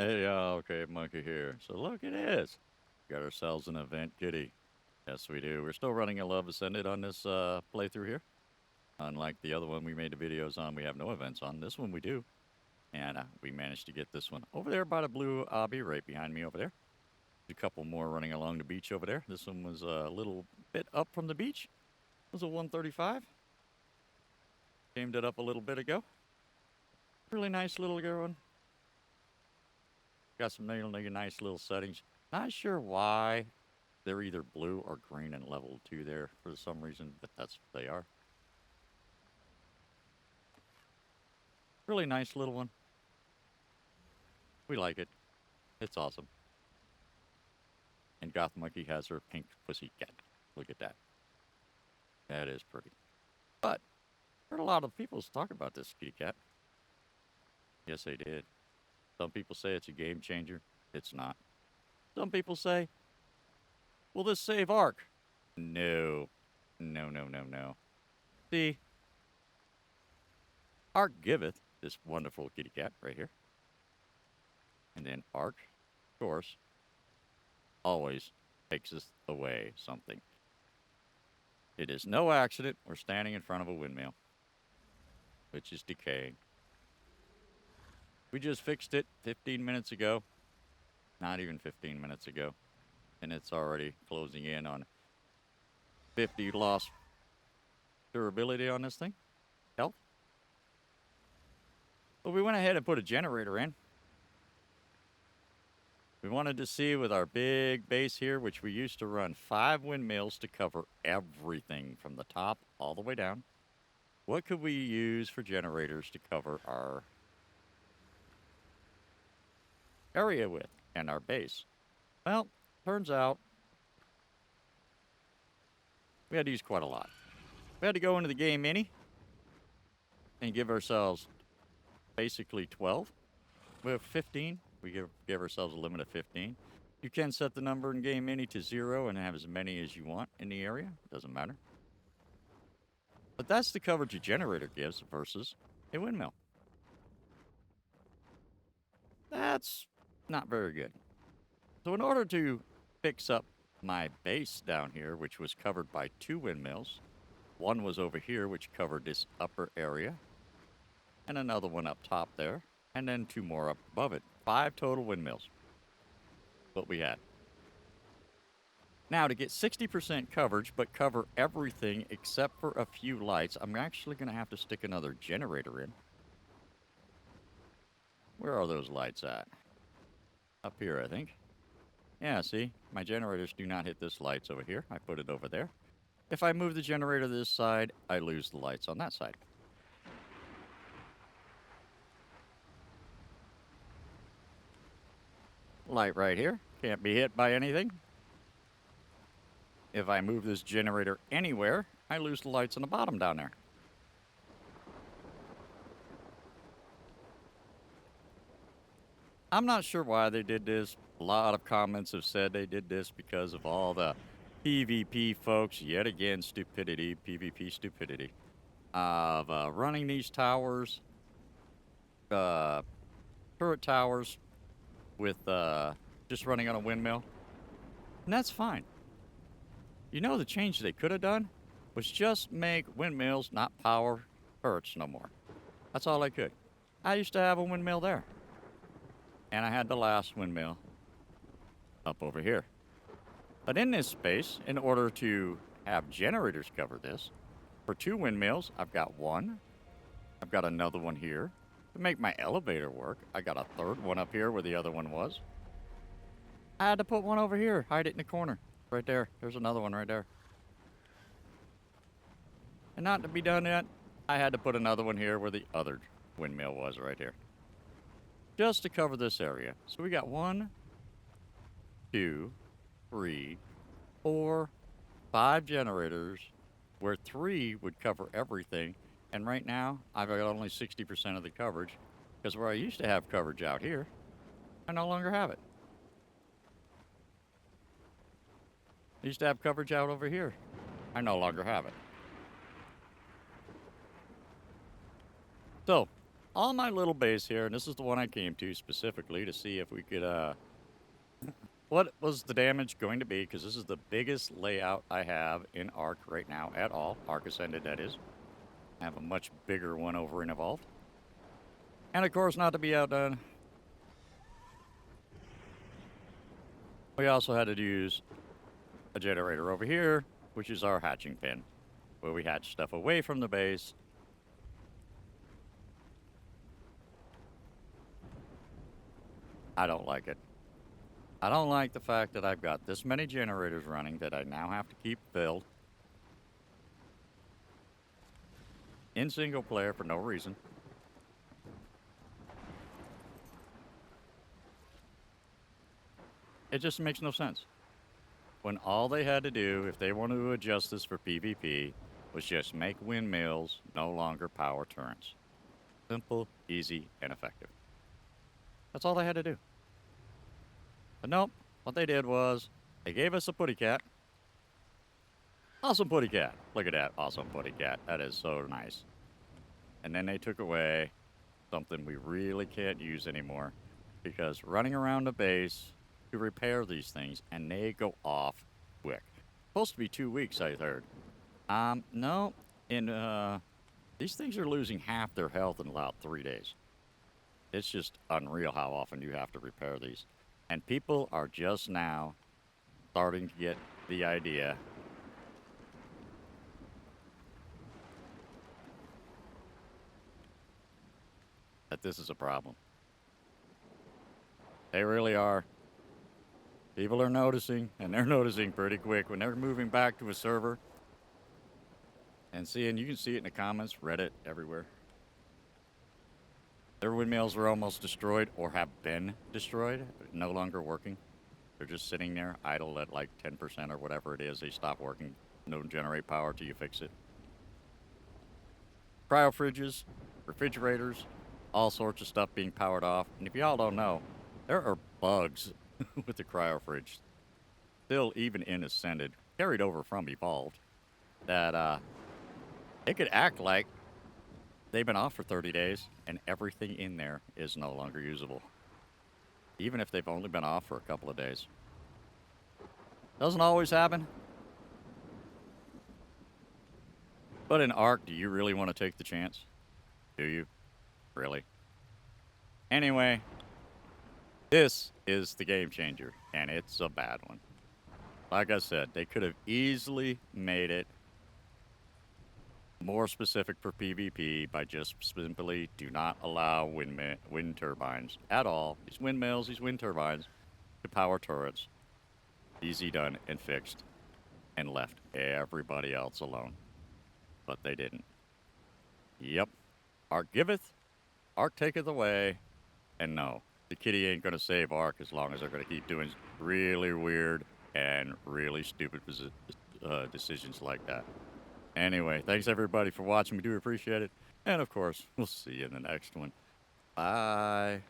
Hey, okay, Monkey here. So look, it is. Got ourselves an event kitty. Yes, we do. We're still running a Love Ascended on this playthrough here. Unlike the other one we made the videos on, we have no events on. This one we do. And we managed to get this one over there by the blue obby right behind me over there. A couple more running along the beach over there. This one was a little bit up from the beach. It was a 135. Gamed it up a little bit ago. Really nice little one. Got some really nice little settings. Not sure why they're either blue or green in level 2 there for some reason, but that's what they are. Really nice little one. We like it. It's awesome. And Goth Monkey has her pink pussy cat. Look at that. That is pretty. But heard a lot of people talk about this kitty cat. Yes, they did. Some people say it's a game changer. It's not. Some people say, will this save ARK? No. No, no, no, no. See, ARK giveth this wonderful kitty cat right here. And then ARK, of course, always takes us away something. It is no accident we're standing in front of a windmill, which is decaying. We just fixed it 15 minutes ago. Not even 15 minutes ago. And it's already closing in on 50 lost durability on this thing. Health. But we went ahead and put a generator in. We wanted to see with our big base here, which we used to run 5 windmills to cover everything from the top all the way down. What could we use for generators to cover our area with and our base? Well, turns out we had to use quite a lot. We had to go into the game mini and give ourselves basically 12. We have 15. We give ourselves a limit of 15. You can set the number in game mini to 0 and have as many as you want in the area. Doesn't matter. But that's the coverage a generator gives versus a windmill. That's not very good. So in order to fix up my base down here, which was covered by 2 windmills, one was over here, which covered this upper area, and another one up top there, and then 2 more up above it. 5 total windmills. What we had. Now, to get 60% coverage, but cover everything except for a few lights, I'm actually going to have to stick another generator in. Where are those lights at? Up here, I think. Yeah, see? My generators do not hit this lights over here. I put it over there. If I move the generator to this side, I lose the lights on that side. Light right here. Can't be hit by anything. If I move this generator anywhere, I lose the lights on the bottom down there. I'm not sure why they did this. A lot of comments have said they did this because of all the PvP folks. Yet again, stupidity, PvP stupidity. Of running these towers, turret towers, with just running on a windmill. And that's fine. You know, the change they could have done was just make windmills not power turrets no more. That's all I could. I used to have a windmill there. And I had the last windmill up over here. But in this space, in order to have generators cover this, for 2 windmills, I've got one. I've got another one here. To make my elevator work, I got a third one up here where the other one was. I had to put one over here, hide it in the corner. Right there. There's another one right there. And not to be done yet, I had to put another one here where the other windmill was right here. Just to cover this area. So we got 1, 2, 3, 4, 5 generators, where 3 would cover everything. And right now, I've got only 60% of the coverage, because where I used to have coverage out here, I no longer have it. I used to have coverage out over here. I no longer have it. So, on my little base here, and this is the one I came to specifically to see if we could, what was the damage going to be, because this is the biggest layout I have in ARK right now at all. ARK Ascended, that is. I have a much bigger one over in Evolved. And of course, not to be outdone, we also had to use a generator over here, which is our hatching pen, where we hatch stuff away from the base. I don't like it. I don't like the fact that I've got this many generators running that I now have to keep filled in single player for no reason. It just makes no sense. When all they had to do, if they wanted to adjust this for PvP, was just make windmills no longer power turrets. Simple, easy, and effective. That's all they had to do. But nope, what they did was, they gave us a putty cat. Awesome putty cat. Look at that awesome putty cat. That is so nice. And then they took away something we really can't use anymore, because running around the base to repair these things, and they go off quick. Supposed to be 2 weeks, I heard. No, these things are losing half their health in about 3 days. It's just unreal how often you have to repair these. And people are just now starting to get the idea that this is a problem. They really are. People are noticing, and they're noticing pretty quick when they're moving back to a server. And seeing, you can see it in the comments, Reddit, everywhere. Their windmills were almost destroyed or have been destroyed, no longer working. They're just sitting there idle at like 10% or whatever it is. They stop working, don't generate power till you fix it. Cryo fridges, refrigerators, all sorts of stuff being powered off. And if y'all don't know, there are bugs with the cryo fridge, still even in Ascended, carried over from Evolved, that it could act like they've been off for 30 days and everything in there is no longer usable, even if they've only been off for a couple of days. Doesn't always happen. But in ARK, do you really want to take the chance? Do you? Really? Anyway, this is the game changer, and it's a bad one. Like I said, they could have easily made it more specific for PvP by just simply do not allow wind turbines at all. These windmills, these wind turbines, to power turrets. Easy done and fixed, and left everybody else alone. But they didn't. Yep. ARK giveth, ARK taketh away, and no, the kitty ain't gonna save ARK as long as they're gonna keep doing really weird and really stupid decisions like that. Anyway, thanks everybody for watching. We do appreciate it. And of course, we'll see you in the next one. Bye.